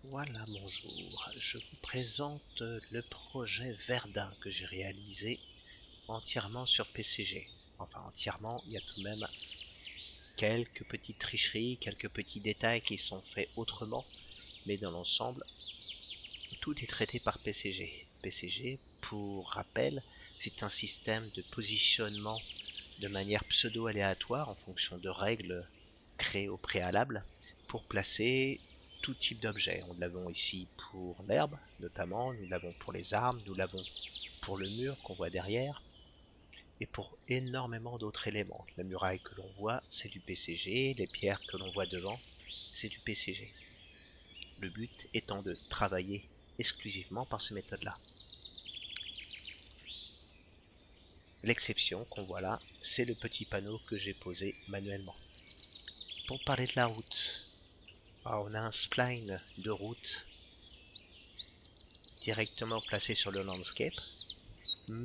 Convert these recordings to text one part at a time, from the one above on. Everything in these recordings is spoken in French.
Voilà, bonjour. Je vous présente le projet Verdun que j'ai réalisé entièrement sur PCG. Enfin, entièrement, il y a tout de même quelques petites tricheries, quelques petits détails qui sont faits autrement, mais dans l'ensemble, tout est traité par PCG. PCG, pour rappel, c'est un système de positionnement de manière pseudo-aléatoire en fonction de règles créées au préalable pour placer tout type d'objet. Nous l'avons ici pour l'herbe, notamment, nous l'avons pour les arbres, nous l'avons pour le mur qu'on voit derrière, et pour énormément d'autres éléments. La muraille que l'on voit, c'est du PCG, les pierres que l'on voit devant, c'est du PCG. Le but étant de travailler exclusivement par cette méthode-là. L'exception qu'on voit là, c'est le petit panneau que j'ai posé manuellement. Pour parler de la route, on a un spline de route directement placé sur le landscape,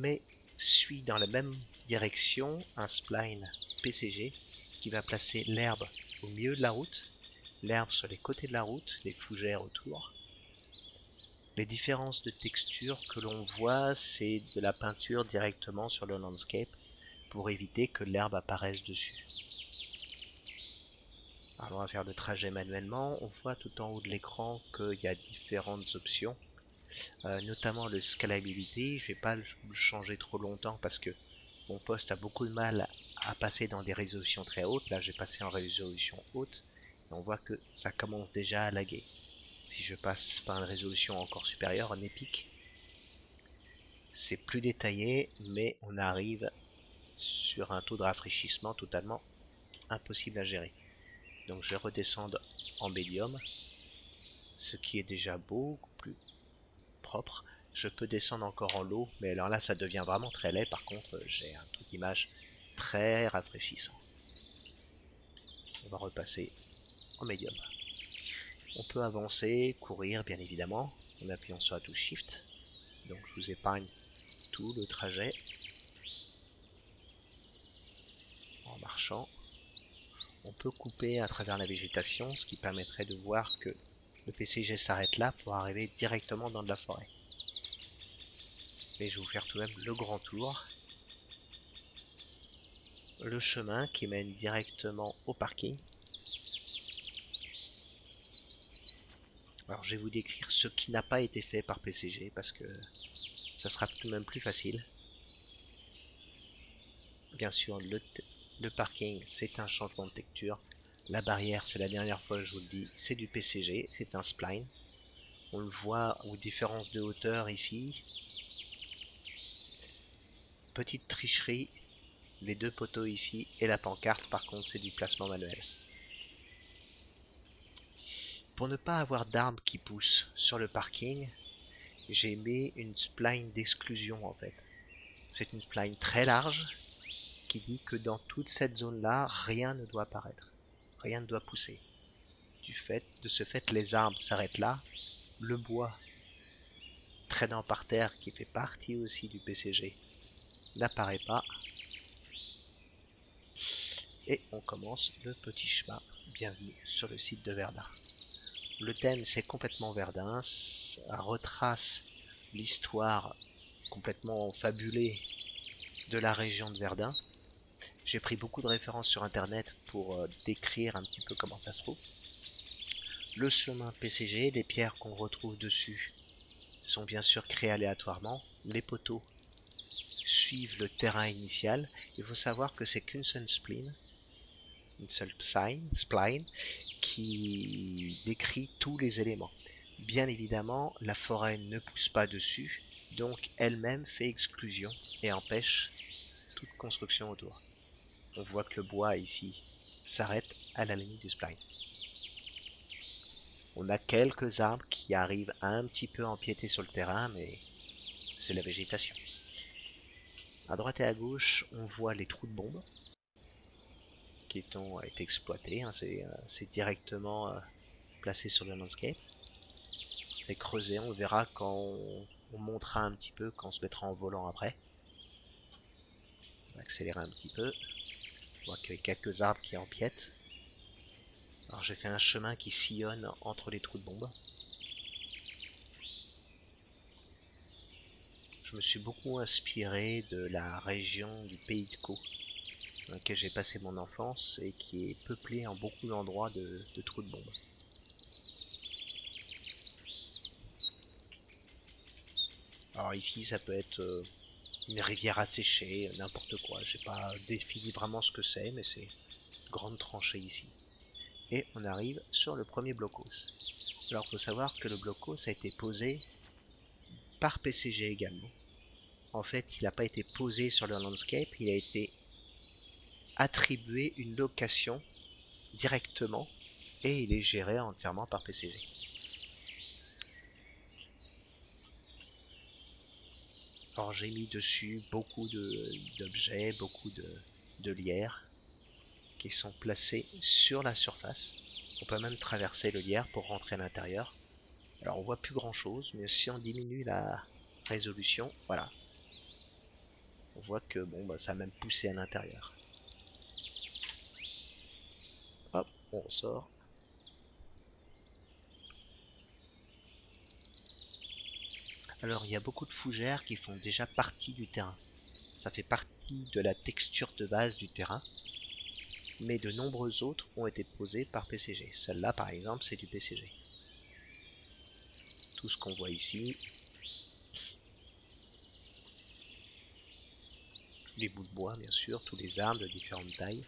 mais suit dans la même direction un spline PCG qui va placer l'herbe au milieu de la route, l'herbe sur les côtés de la route, les fougères autour. Les différences de texture que l'on voit, c'est de la peinture directement sur le landscape pour éviter que l'herbe apparaisse dessus. Alors on va faire le trajet manuellement. On voit tout en haut de l'écran qu'il y a différentes options, notamment le scalability. Je ne vais pas le changer trop longtemps parce que mon poste a beaucoup de mal à passer dans des résolutions très hautes. Là j'ai passé en résolution haute et on voit que ça commence déjà à laguer. Si je passe par une résolution encore supérieure, en épique, c'est plus détaillé, mais on arrive sur un taux de rafraîchissement totalement impossible à gérer. Donc je vais redescendre en médium, ce qui est déjà beaucoup plus propre. Je peux descendre encore en low, mais alors là ça devient vraiment très laid. Par contre, j'ai un taux d'image très rafraîchissant. On va repasser en médium. On peut avancer, courir bien évidemment, en appuyant sur la touche Shift. Donc je vous épargne tout le trajet en marchant. On peut couper à travers la végétation, ce qui permettrait de voir que le PCG s'arrête là pour arriver directement dans de la forêt. Mais je vais vous faire tout de même le grand tour. Le chemin qui mène directement au parking. Alors je vais vous décrire ce qui n'a pas été fait par PCG parce que ça sera tout de même plus facile. Bien sûr, le parking, c'est un changement de texture. La barrière, c'est la dernière fois que je vous le dis, c'est du PCG, c'est un spline. On le voit aux différences de hauteur ici. Petite tricherie, les deux poteaux ici et la pancarte, par contre, c'est du placement manuel. Pour ne pas avoir d'arbres qui poussent sur le parking, j'ai mis une spline d'exclusion en fait. C'est une spline très large qui dit que dans toute cette zone-là, rien ne doit apparaître. Rien ne doit pousser. De ce fait, les arbres s'arrêtent là. Le bois traînant par terre, qui fait partie aussi du PCG, n'apparaît pas. Et on commence le petit chemin. Bienvenue sur le site de Verdun. Le thème, c'est complètement Verdun. Ça retrace l'histoire complètement fabulée de la région de Verdun. J'ai pris beaucoup de références sur internet pour décrire un petit peu comment ça se trouve. Le chemin PCG, les pierres qu'on retrouve dessus sont bien sûr créées aléatoirement. Les poteaux suivent le terrain initial. Il faut savoir que c'est qu'une seule spline, une seule spline qui décrit tous les éléments. Bien évidemment, la forêt ne pousse pas dessus, donc elle-même fait exclusion et empêche toute construction autour. On voit que le bois ici s'arrête à la limite du spline. On a quelques arbres qui arrivent un petit peu à empiéter sur le terrain, mais c'est la végétation. À droite et à gauche, on voit les trous de bombes qui ont été exploités. C'est directement placé sur le landscape. C'est creusé, on verra quand on montera un petit peu, quand on se mettra en volant après. On va accélérer un petit peu. On voit qu'il y a quelques arbres qui empiètent. Alors j'ai fait un chemin qui sillonne entre les trous de bombes. je me suis beaucoup inspiré de la région du Pays de Caux, dans laquelle j'ai passé mon enfance et qui est peuplée en beaucoup d'endroits de trous de bombes. Alors ici, ça peut être une rivière asséchée, n'importe quoi. J'ai pas défini vraiment ce que c'est, mais c'est une grande tranchée ici. Et on arrive sur le premier blocos. Alors, il faut savoir que le blocos a été posé par PCG également. En fait, il n'a pas été posé sur le landscape, il a été attribué une location directement et il est géré entièrement par PCG. Alors j'ai mis dessus beaucoup d'objets, beaucoup de lierres qui sont placés sur la surface. On peut même traverser le lierre pour rentrer à l'intérieur. Alors on voit plus grand chose, mais si on diminue la résolution, voilà, on voit que bon, bah, ça a même poussé à l'intérieur. Hop, on sort. Alors il y a beaucoup de fougères qui font déjà partie du terrain. Ça fait partie de la texture de base du terrain, mais de nombreuses autres ont été posées par PCG. Celle-là par exemple c'est du PCG. Tout ce qu'on voit ici, tous les bouts de bois bien sûr, tous les arbres de différentes tailles.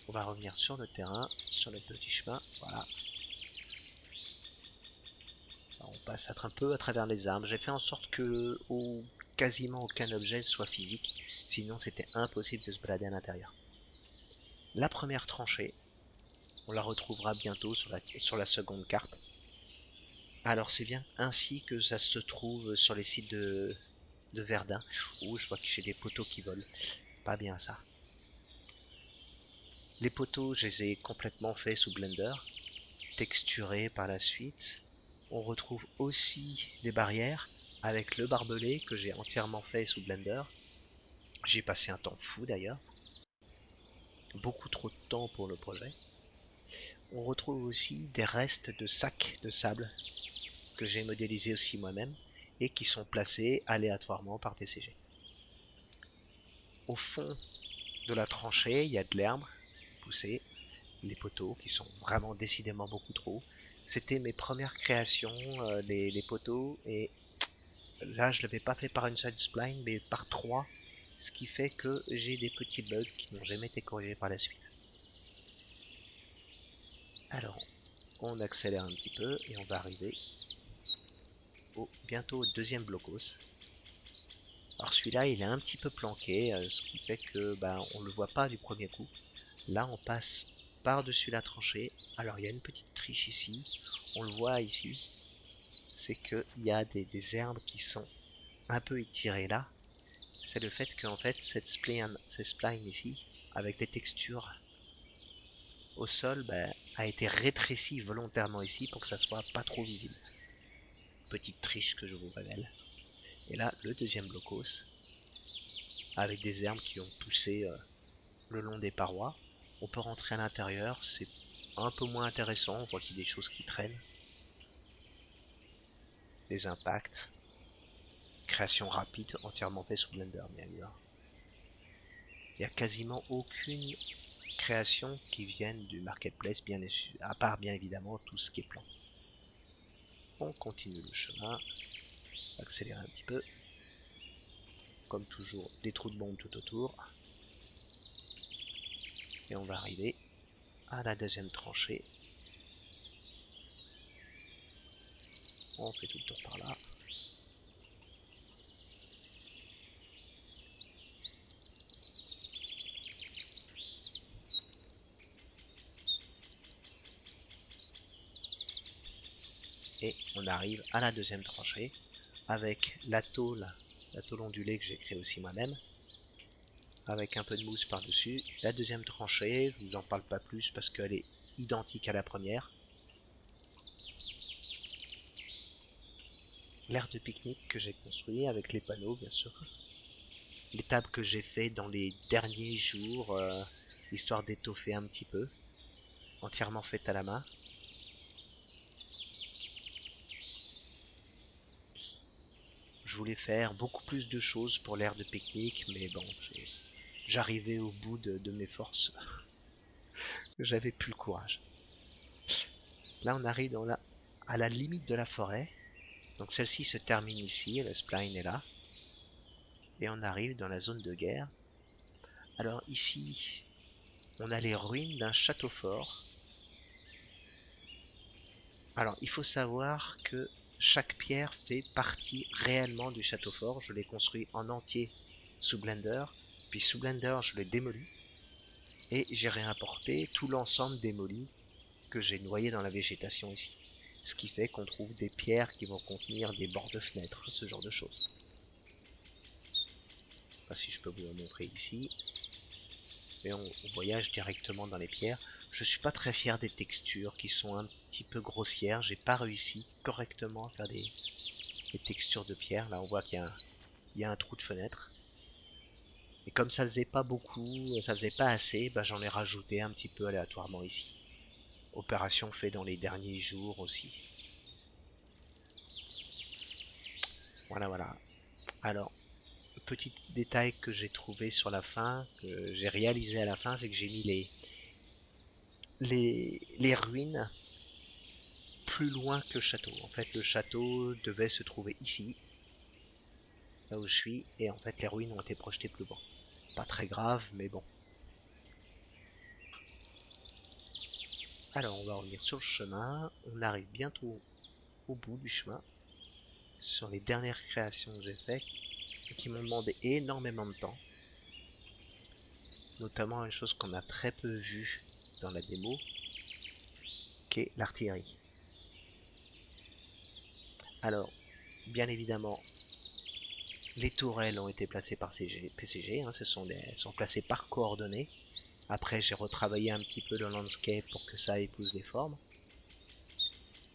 On va revenir sur le terrain, sur le petit chemin, voilà. Alors, on passe un peu à travers les arbres. J'ai fait en sorte que quasiment aucun objet soit physique, sinon c'était impossible de se balader à l'intérieur. La première tranchée, on la retrouvera bientôt sur la seconde carte. Alors c'est bien ainsi que ça se trouve sur les sites de Verdun. Ouh, je vois que j'ai des poteaux qui volent. Pas bien ça. Les poteaux, je les ai complètement faits sous Blender, texturés par la suite. On retrouve aussi des barrières avec le barbelé que j'ai entièrement fait sous Blender. J'ai passé un temps fou d'ailleurs. Beaucoup trop de temps pour le projet. On retrouve aussi des restes de sacs de sable que j'ai modélisés aussi moi-même et qui sont placés aléatoirement par PCG. Au fond de la tranchée, il y a de l'herbe poussée, les poteaux qui sont vraiment décidément beaucoup trop. C'était mes premières créations, les poteaux, et là je ne l'avais pas fait par une seule spline mais par trois, ce qui fait que j'ai des petits bugs qui n'ont jamais été corrigés par la suite. Alors, on accélère un petit peu et on va arriver bientôt au deuxième blocos. Alors celui-là il est un petit peu planqué, ce qui fait que on le voit pas du premier coup. Là on passe par-dessus la tranchée. Alors il y a une petite triche ici, on le voit ici, c'est qu'il y a des herbes qui sont un peu étirées là. C'est le fait qu'en fait cette spline ici, avec des textures au sol, a été rétrécie volontairement ici pour que ça soit pas trop visible. Petite triche que je vous révèle. Et là, le deuxième blocos, avec des herbes qui ont poussé le long des parois. On peut rentrer à l'intérieur, c'est un peu moins intéressant, on voit qu'il y a des choses qui traînent. Des impacts. Création rapide, entièrement fait sous Blender, bien évidemment. Il n'y a quasiment aucune création qui vienne du marketplace, à part bien évidemment tout ce qui est plan. On continue le chemin, accélérer un petit peu. Comme toujours, des trous de bombe tout autour. Et on va arriver à la deuxième tranchée. On fait tout le tour par là. Et on arrive à la deuxième tranchée avec la tôle ondulée que j'ai créée aussi moi-même, avec un peu de mousse par-dessus. La deuxième tranchée, je vous en parle pas plus parce qu'elle est identique à la première. L'aire de pique-nique que j'ai construit avec les panneaux bien sûr. Les tables que j'ai fait dans les derniers jours, histoire d'étoffer un petit peu, entièrement faites à la main. Je voulais faire beaucoup plus de choses pour l'aire de pique-nique, mais bon, j'arrivais au bout de mes forces. J'avais plus le courage. Là, on arrive à la limite de la forêt. Donc celle-ci se termine ici, le spline est là. Et on arrive dans la zone de guerre. Alors ici, on a les ruines d'un château fort. Alors, il faut savoir que chaque pierre fait partie réellement du château fort. Je l'ai construit en entier sous Blender. Puis sous Blender, je l'ai démoli. Et j'ai réimporté tout l'ensemble démoli que j'ai noyé dans la végétation ici. Ce qui fait qu'on trouve des pierres qui vont contenir des bords de fenêtres, ce genre de choses. Enfin, si je peux vous en montrer ici. Et on voyage directement dans les pierres. Je suis pas très fier des textures qui sont un petit peu grossières. J'ai pas réussi correctement à faire des textures de pierre. Là, on voit qu'il y a un trou de fenêtre. Et comme ça faisait pas beaucoup, ça faisait pas assez, bah, j'en ai rajouté un petit peu aléatoirement ici. Opération faite dans les derniers jours aussi. Voilà, voilà. Alors, petit détail que j'ai trouvé sur la fin, que j'ai réalisé à la fin, c'est que j'ai mis les ruines plus loin que le château. En fait, le château devait se trouver ici, là où je suis, et en fait, les ruines ont été projetées plus loin. Pas très grave, mais bon. Alors, on va revenir sur le chemin. On arrive bientôt au bout du chemin. Sur les dernières créations que j'ai faites, qui m'ont demandé énormément de temps. Notamment une chose qu'on a très peu vue dans la démo, qui est l'artillerie. Alors, bien évidemment, les tourelles ont été placées par PCG, hein, elles sont placées par coordonnées. Après, j'ai retravaillé un petit peu le landscape pour que ça épouse les formes.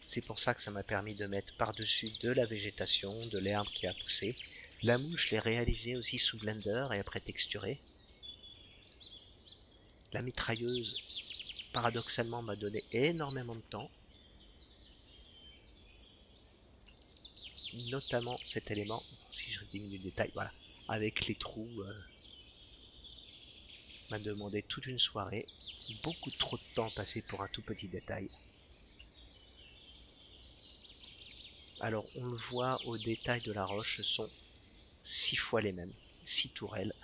C'est pour ça que ça m'a permis de mettre par-dessus de la végétation, de l'herbe qui a poussé. La mouche, je l'ai réalisée aussi sous Blender et après texturée. La mitrailleuse, paradoxalement, m'a donné énormément de temps. Notamment cet élément, si je diminue le détail, voilà, avec les trous, m'a demandé toute une soirée. Beaucoup trop de temps passé pour un tout petit détail. Alors on le voit au détail de la roche, ce sont 6 fois les mêmes, 6 tourelles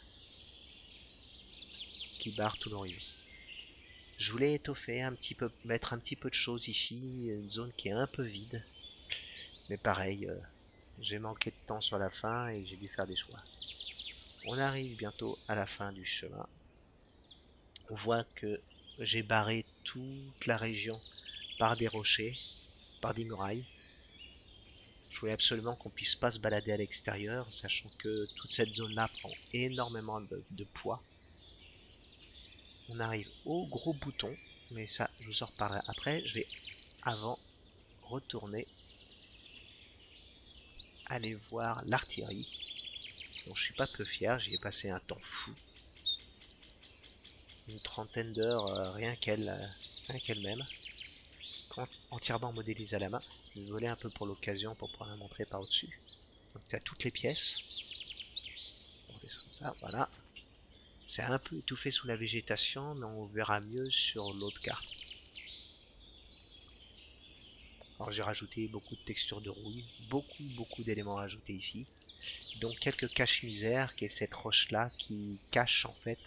qui barrent tout l'horizon. Je voulais étoffer un petit peu, mettre un petit peu de choses ici, une zone qui est un peu vide. Mais pareil, j'ai manqué de temps sur la fin et j'ai dû faire des choix. On arrive bientôt à la fin du chemin. On voit que j'ai barré toute la région par des rochers, par des murailles. Je voulais absolument qu'on puisse pas se balader à l'extérieur, sachant que toute cette zone-là prend énormément de poids. On arrive au gros bouton, mais ça, je vous en reparlerai après. Je vais, avant, retourner aller voir l'artillerie, dont je suis pas peu fier. J'y ai passé un temps fou. Une trentaine d'heures, rien qu'elle-même. Entièrement modélisée à la main. Je vais voler un peu pour l'occasion pour pouvoir la montrer par au-dessus. Donc tu as toutes les pièces. On descend ça, voilà. C'est un peu étouffé sous la végétation, mais on verra mieux sur l'autre carte. Alors j'ai rajouté beaucoup de textures de rouille, beaucoup d'éléments ajoutés ici. Donc quelques caches-misères, qui est cette roche-là qui cache en fait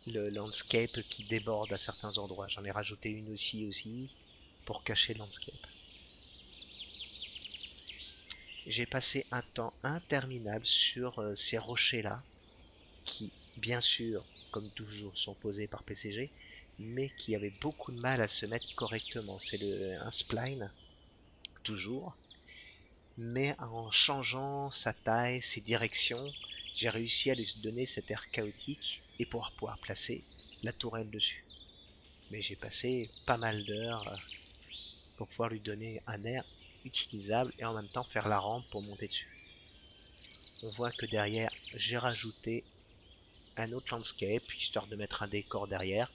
le landscape qui déborde à certains endroits. J'en ai rajouté une aussi pour cacher le landscape. J'ai passé un temps interminable sur ces rochers-là, qui, bien sûr, comme toujours, sont posés par PCG, mais qui avaient beaucoup de mal à se mettre correctement. C'est un spline, toujours, mais en changeant sa taille, ses directions, j'ai réussi à lui donner cet air chaotique et pour pouvoir placer la tourelle dessus. Mais j'ai passé pas mal d'heures pour pouvoir lui donner un air utilisable et en même temps faire la rampe pour monter dessus. On voit que derrière, j'ai rajouté un autre landscape, histoire de mettre un décor derrière.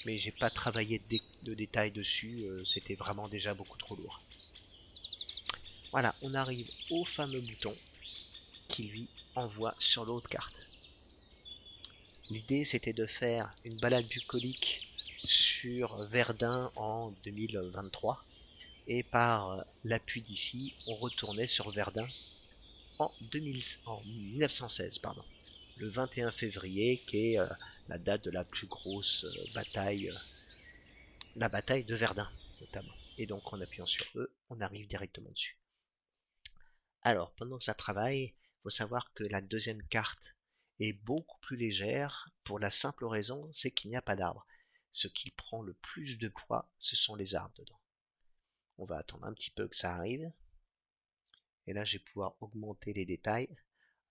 Mais j'ai pas travaillé de détails dessus, c'était vraiment déjà beaucoup trop lourd. Voilà, on arrive au fameux bouton qui lui envoie sur l'autre carte. L'idée c'était de faire une balade bucolique sur Verdun en 2023 et par l'appui d'ici, on retournait sur Verdun en 1916, pardon, le 21 février, qui est la date de la plus grosse bataille, la bataille de Verdun notamment. Et donc en appuyant sur E, on arrive directement dessus. Alors, pendant que ça travaille, il faut savoir que la deuxième carte est beaucoup plus légère pour la simple raison, c'est qu'il n'y a pas d'arbre. Ce qui prend le plus de poids, ce sont les arbres dedans. On va attendre un petit peu que ça arrive. Et là, je vais pouvoir augmenter les détails.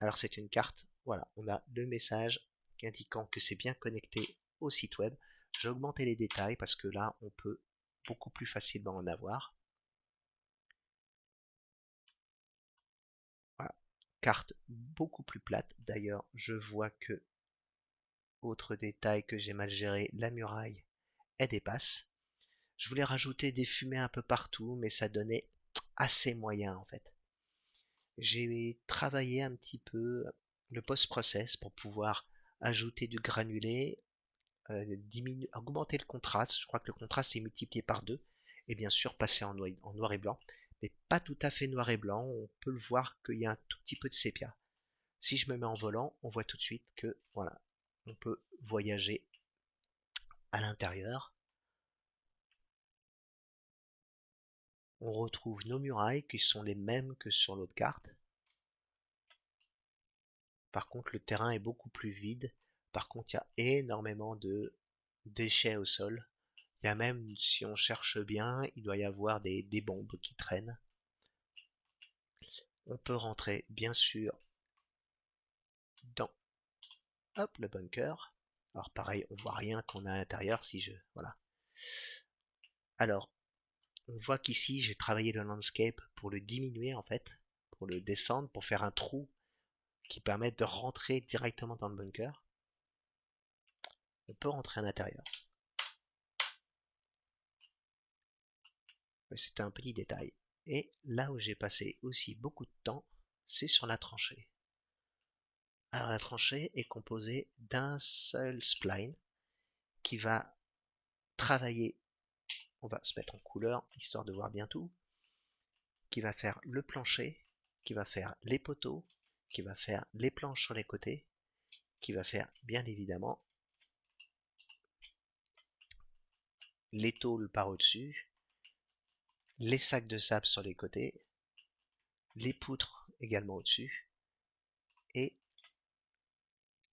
Alors, c'est une carte. Voilà, on a le message indiquant que c'est bien connecté au site web. J'ai augmenté les détails parce que là, on peut beaucoup plus facilement en avoir. Voilà. Carte beaucoup plus plate. D'ailleurs, je vois que, autre détail que j'ai mal géré, la muraille, elle dépasse. Je voulais rajouter des fumées un peu partout, mais ça donnait assez moyen en fait. J'ai travaillé un petit peu le post-process pour pouvoir ajouter du granulé, augmenter le contraste. Je crois que le contraste est multiplié par 2. Et bien sûr passer en noir et blanc. Mais pas tout à fait noir et blanc. On peut le voir qu'il y a un tout petit peu de sépia. Si je me mets en volant, on voit tout de suite que voilà, on peut voyager à l'intérieur. On retrouve nos murailles qui sont les mêmes que sur l'autre carte. Par contre, le terrain est beaucoup plus vide. Par contre, il y a énormément de déchets au sol. Il y a même, si on cherche bien, il doit y avoir des bombes qui traînent. On peut rentrer, bien sûr, dans hop, le bunker. Alors pareil, on voit rien qu'on a à l'intérieur si je... Voilà. Alors, on voit qu'ici, j'ai travaillé le landscape pour le diminuer en fait, pour le descendre, pour faire un trou qui permette de rentrer directement dans le bunker. On peut rentrer à l'intérieur. C'était un petit détail. Et là où j'ai passé aussi beaucoup de temps, c'est sur la tranchée. Alors la tranchée est composée d'un seul spline qui va travailler, on va se mettre en couleur histoire de voir bien tout, qui va faire le plancher, qui va faire les poteaux, qui va faire les planches sur les côtés, qui va faire bien évidemment les tôles par au-dessus, les sacs de sable sur les côtés, les poutres également au-dessus, et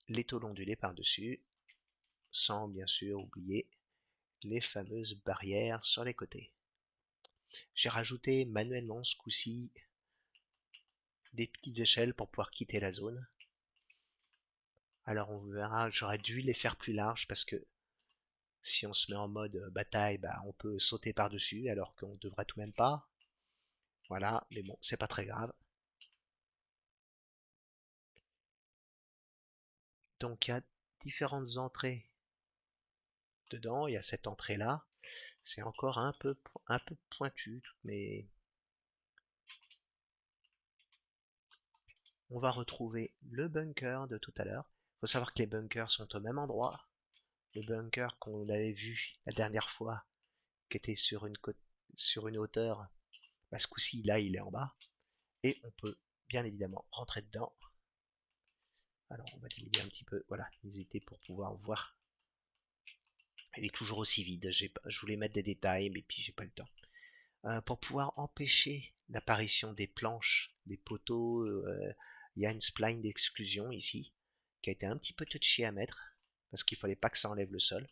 les tôles ondulées par-dessus, sans bien sûr oublier les fameuses barrières sur les côtés. J'ai rajouté manuellement ce coup-ci des petites échelles pour pouvoir quitter la zone. Alors on verra, j'aurais dû les faire plus larges parce que si on se met en mode bataille, bah, on peut sauter par-dessus alors qu'on ne devrait tout de même pas. Voilà, mais bon, c'est pas très grave. Donc il y a différentes entrées dedans. Il y a cette entrée-là. C'est encore un peu pointu, mais on va retrouver le bunker de tout à l'heure. Il faut savoir que les bunkers sont au même endroit. Le bunker qu'on avait vu la dernière fois, qui était sur une hauteur, bah, ce coup-ci, là, il est en bas. Et on peut bien évidemment rentrer dedans. Alors, on va diminuer un petit peu. Voilà, n'hésitez pour pouvoir voir. Il est toujours aussi vide. Je voulais mettre des détails, mais puis j'ai pas le temps. Pour pouvoir empêcher l'apparition des planches, des poteaux, il y a une spline d'exclusion ici, qui a été un petit peu touchy à mettre, parce qu'il fallait pas que ça enlève le sol.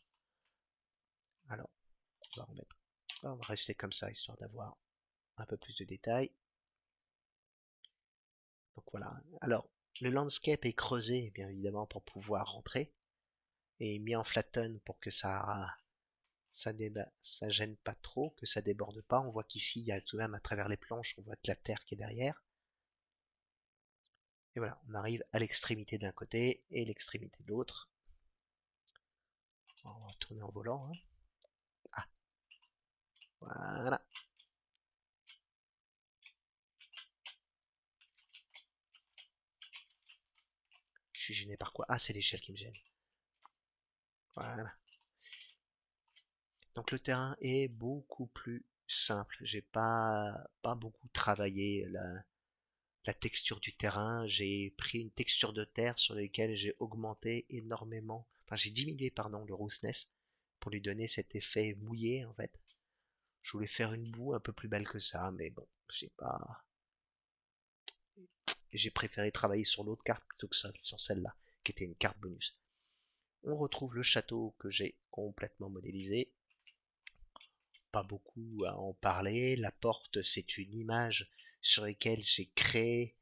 Alors, on va rester comme ça, histoire d'avoir un peu plus de détails. Donc voilà. Alors, le landscape est creusé, bien évidemment, pour pouvoir rentrer, et mis en flatten pour que ça gêne pas trop, que ça déborde pas. On voit qu'ici, il y a tout de même à travers les planches, on voit de la terre qui est derrière. Et voilà, on arrive à l'extrémité d'un côté et l'extrémité de l'autre. On va tourner en volant. Hein. Ah, voilà. Je suis gêné par quoi? Ah, c'est l'échelle qui me gêne. Voilà. Donc le terrain est beaucoup plus simple. J'ai pas beaucoup travaillé la texture du terrain. J'ai pris une texture de terre sur laquelle j'ai augmenté énormément. Enfin, j'ai diminué, pardon, le roughness pour lui donner cet effet mouillé en fait. Je voulais faire une boue un peu plus belle que ça, mais bon, j'ai préféré travailler sur l'autre carte plutôt que sur celle-là, qui était une carte bonus. On retrouve le château que j'ai complètement modélisé. Pas beaucoup à en parler. La porte, c'est une image sur laquelle j'ai créé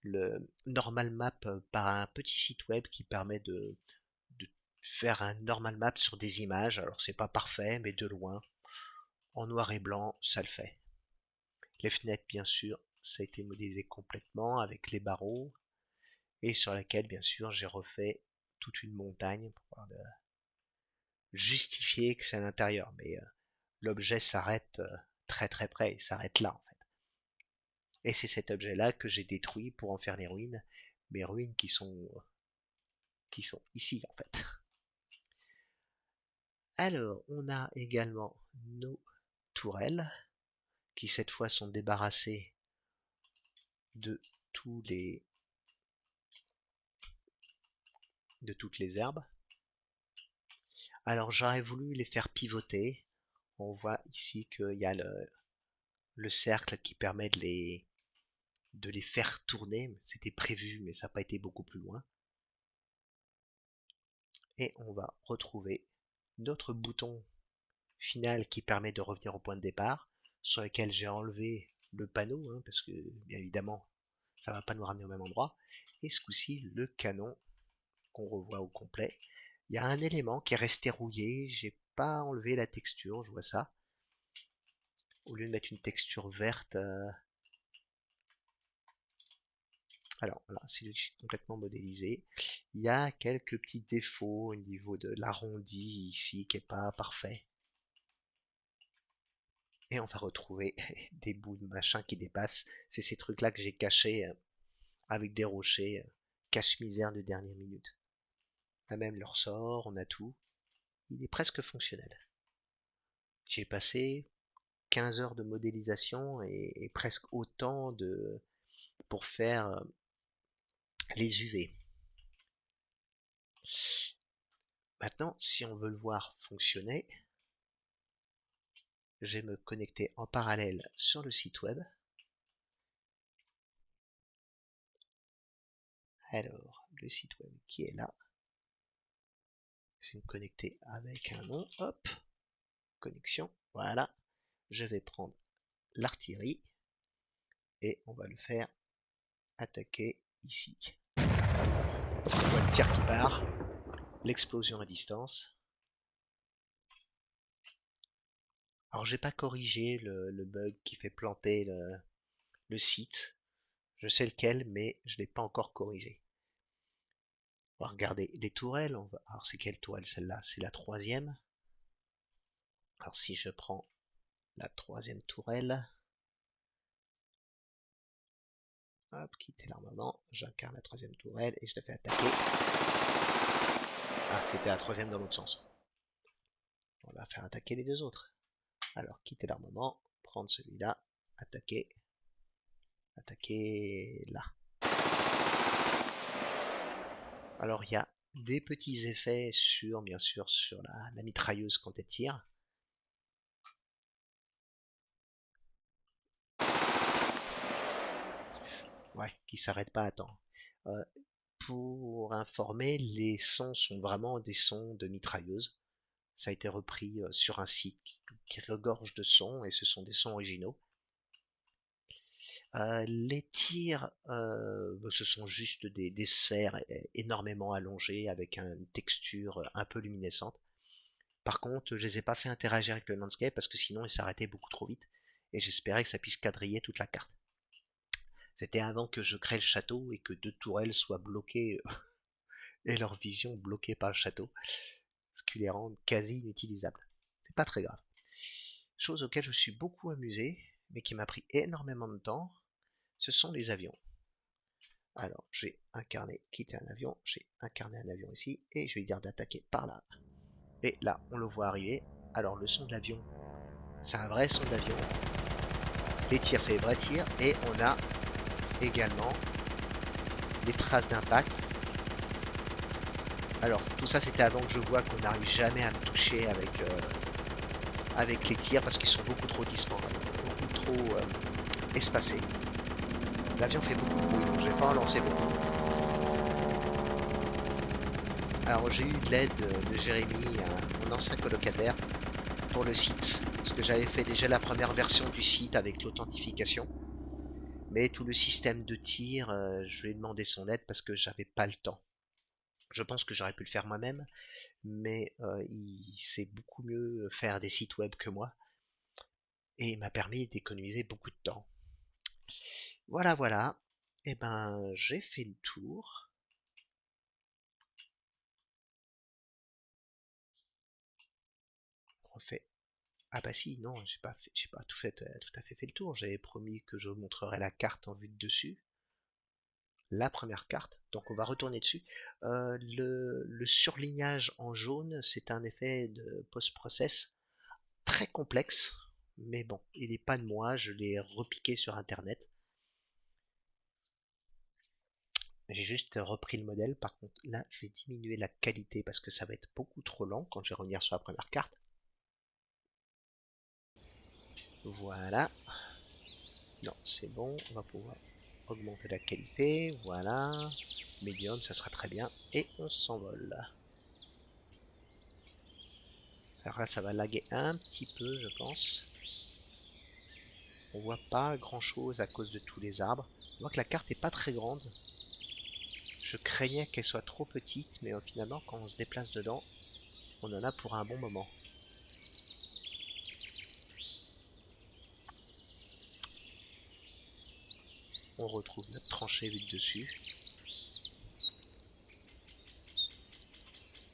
le normal map par un petit site web qui permet de faire un normal map sur des images. Alors c'est pas parfait, mais de loin, en noir et blanc, ça le fait. Les fenêtres, bien sûr, ça a été modélisé complètement avec les barreaux et sur laquelle, bien sûr, j'ai refait toute une montagne pour pouvoir justifier que c'est à l'intérieur. Mais l'objet s'arrête très très près, il s'arrête là en fait. Et c'est cet objet-là que j'ai détruit pour en faire les ruines, mes ruines qui sont ici en fait. Alors, on a également nos tourelles qui cette fois sont débarrassées de tous les de toutes les herbes. Alors j'aurais voulu les faire pivoter. On voit ici qu'il y a le cercle qui permet de les faire tourner. C'était prévu, mais ça n'a pas été beaucoup plus loin. Et on va retrouver notre bouton final qui permet de revenir au point de départ, sur lequel j'ai enlevé le panneau, hein, parce que bien évidemment, ça ne va pas nous ramener au même endroit. Et ce coup-ci, le canon qu'on revoit au complet. Il y a un élément qui est resté rouillé, j'ai pas enlevé la texture, je vois ça. Au lieu de mettre une texture verte, alors voilà, c'est complètement modélisé. Il y a quelques petits défauts au niveau de l'arrondi ici qui est pas parfait. Et on va retrouver des bouts de machin qui dépassent. C'est ces trucs-là que j'ai cachés avec des rochers, cache-misère de dernière minute. On a même leur sort, on a tout. Il est presque fonctionnel. J'ai passé 15 heures de modélisation et presque autant pour faire les UV. Maintenant, si on veut le voir fonctionner, je vais me connecter en parallèle sur le site web. Alors, le site web qui est là. Je vais me connecter avec un nom. Hop, connexion. Voilà. Je vais prendre l'artillerie et on va le faire attaquer ici. On voit le tir qui part, l'explosion à distance. Alors j'ai pas corrigé le bug qui fait planter le site. Je sais lequel, mais je l'ai pas encore corrigé. On va regarder les tourelles. Alors c'est quelle tourelle celle-là? C'est la troisième. Alors si je prends la troisième tourelle, hop, quitter l'armement, j'incarne la troisième tourelle et je la fais attaquer. Ah, c'était la troisième dans l'autre sens. On va faire attaquer les deux autres. Alors quitter l'armement, prendre celui-là, attaquer, attaquer là. Alors il y a des petits effets sur, bien sûr, sur la mitrailleuse quand elle tire. Ouais, qui s'arrête pas à temps. Euh, pour informer, les sons sont vraiment des sons de mitrailleuse. Ça a été repris sur un site qui regorge de sons et ce sont des sons originaux. Les tirs, ce sont juste des sphères énormément allongées avec une texture un peu luminescente. Par contre, je les ai pas fait interagir avec le landscape parce que sinon ils s'arrêtaient beaucoup trop vite et j'espérais que ça puisse quadriller toute la carte. C'était avant que je crée le château et que deux tourelles soient bloquées et leur vision bloquée par le château, ce qui les rend quasi inutilisables. C'est pas très grave. Chose auquel je me suis beaucoup amusé, mais qui m'a pris énormément de temps, ce sont les avions. Alors, j'ai incarné, quitter un avion, j'ai incarné un avion ici, et je vais lui dire d'attaquer par là. Et là, on le voit arriver. Alors, le son de l'avion, c'est un vrai son d'avion. Les tirs, c'est les vrais tirs, et on a également des traces d'impact. Alors, tout ça, c'était avant que je vois qu'on n'arrive jamais à me toucher avec les tirs, parce qu'ils sont beaucoup trop dispendants, beaucoup trop espacés. L'avion fait beaucoup de bruit, donc je vais pas en lancer beaucoup. Alors j'ai eu de l'aide de Jérémy, mon ancien colocataire, pour le site, parce que j'avais fait déjà la première version du site avec l'authentification. Mais tout le système de tir, je lui ai demandé son aide parce que j'avais pas le temps. Je pense que j'aurais pu le faire moi-même, mais il sait beaucoup mieux faire des sites web que moi, et il m'a permis d'économiser beaucoup de temps. Voilà, voilà. Et ben, j'ai fait le tour. On refait. Ah bah si, non, j'ai pas tout à fait fait le tour. J'avais promis que je vous montrerai la carte en vue de dessus. La première carte, donc on va retourner dessus. Le surlignage en jaune, c'est un effet de post-process très complexe, mais bon, il n'est pas de moi, je l'ai repiqué sur internet. J'ai juste repris le modèle, par contre là je vais diminuer la qualité parce que ça va être beaucoup trop lent quand je vais revenir sur la première carte. Voilà, non c'est bon, on va pouvoir augmenter la qualité, voilà, médium ça sera très bien, et on s'envole. Alors là ça va laguer un petit peu je pense, on voit pas grand chose à cause de tous les arbres, on voit que la carte est pas très grande, je craignais qu'elle soit trop petite, mais finalement quand on se déplace dedans, on en a pour un bon moment. On retrouve notre tranchée vue de dessus.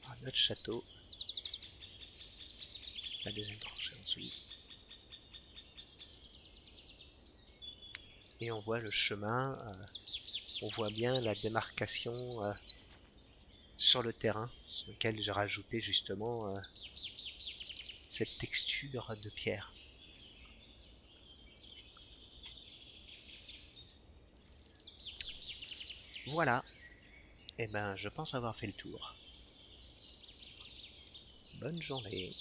Ah, notre château. La deuxième tranchée en dessous. Et on voit le chemin. On voit bien la démarcation sur le terrain, sur lequel j'ai rajouté justement cette texture de pierre. Voilà. Et ben, je pense avoir fait le tour. Bonne journée.